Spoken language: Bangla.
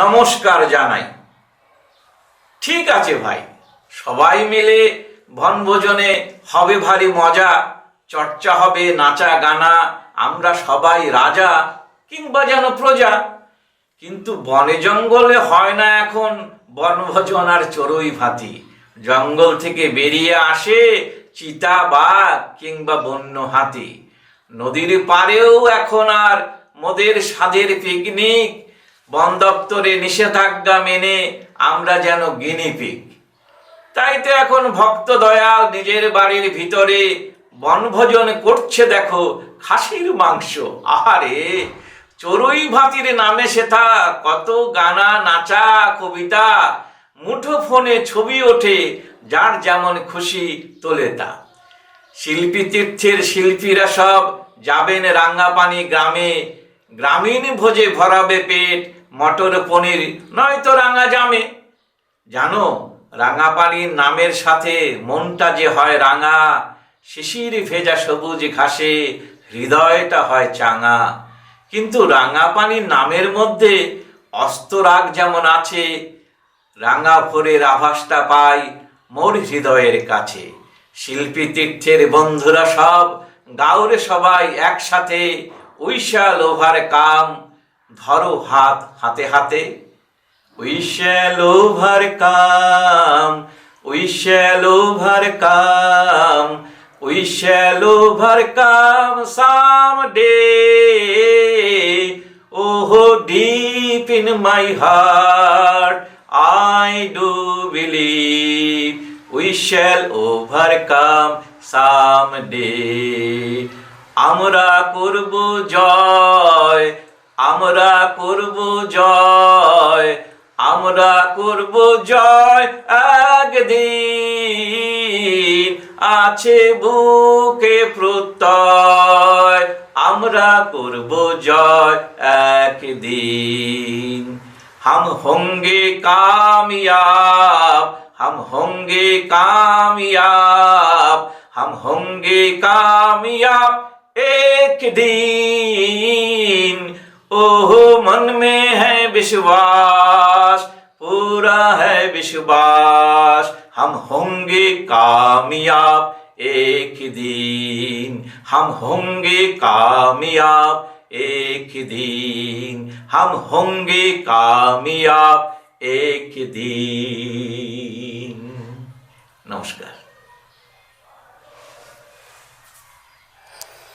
নমস্কার জানাই। ঠিক আছে ভাই, সবাই মিলে বনভোজনে হবে ভারী মজা, চর্চা হবে নাচা গানা, আমরা সবাই রাজা কিংবা যেন প্রজা। কিন্তু বনে জঙ্গলে হয় না এখন বনভোজন আর চড়ুই ভাতি। জঙ্গল থেকে বেরিয়ে আসে চিতা বাঘ কিংবা বন্য হাতি। নদীর পাড়েও এখন আর মোদের স্বাদের পিকনিক, বন দপ্তরে নিষেধাজ্ঞা মেনে আমরা যেন গিনিপিগ। তাই তো এখন ভক্ত দয়াল নিজের বাড়ির ভিতরে বনভোজন করছে দেখো খাসির মাংস। আহারে, চড়ুই ভাতির নামে সেথা কত গানা নাচা কবিতা, মুঠো ফোনে ছবি ওঠে, যার যেমন খুশি তোলে তা। শিল্পী তীর্থের শিল্পীরা সব যাবেন রাঙ্গাপানি গ্রামে, গ্রামীণ ভোজে ভরাবে পেট, মটর পনির নয়তো রাঙা জামে। জানো, রাঙাপানির নামের সাথে মনটা যে হয় রাঙা, শিশির ভেজা সবুজ ঘাসে হৃদয়টা হয় চাঙা। কিন্তু রাঙাপানির নামের মধ্যে অস্তরাগ যেমন আছে, রাঙা ভোরের আভাসটা পাই মোর হৃদয়ের কাছে। শিল্পী তীর্থের বন্ধুরা সব গাউরে সবাই একসাথে, উইশা লোভার কাম ধরো হাত হাতে হাতে। We shall overcome, we shall overcome, we shall overcome someday. Oh, deep in my heart, I do believe we shall overcome someday. আমরা করব জয়, আমরা করব জয়, আমরা করব জয় একদিন, আছে বুকে প্রত্যয়, আমরা করব জয় একদিন। हम होंगे कामयाब, हम होंगे कामयाब, हम होंगे कामयाब एक दिन। ओह मन में है विश्वास, पूरा है विश्वास, हम होंगे कामयाब एक दिन, हम होंगे कामयाब एक दिन, हम होंगे कामयाब एक दिन। नमस्कार।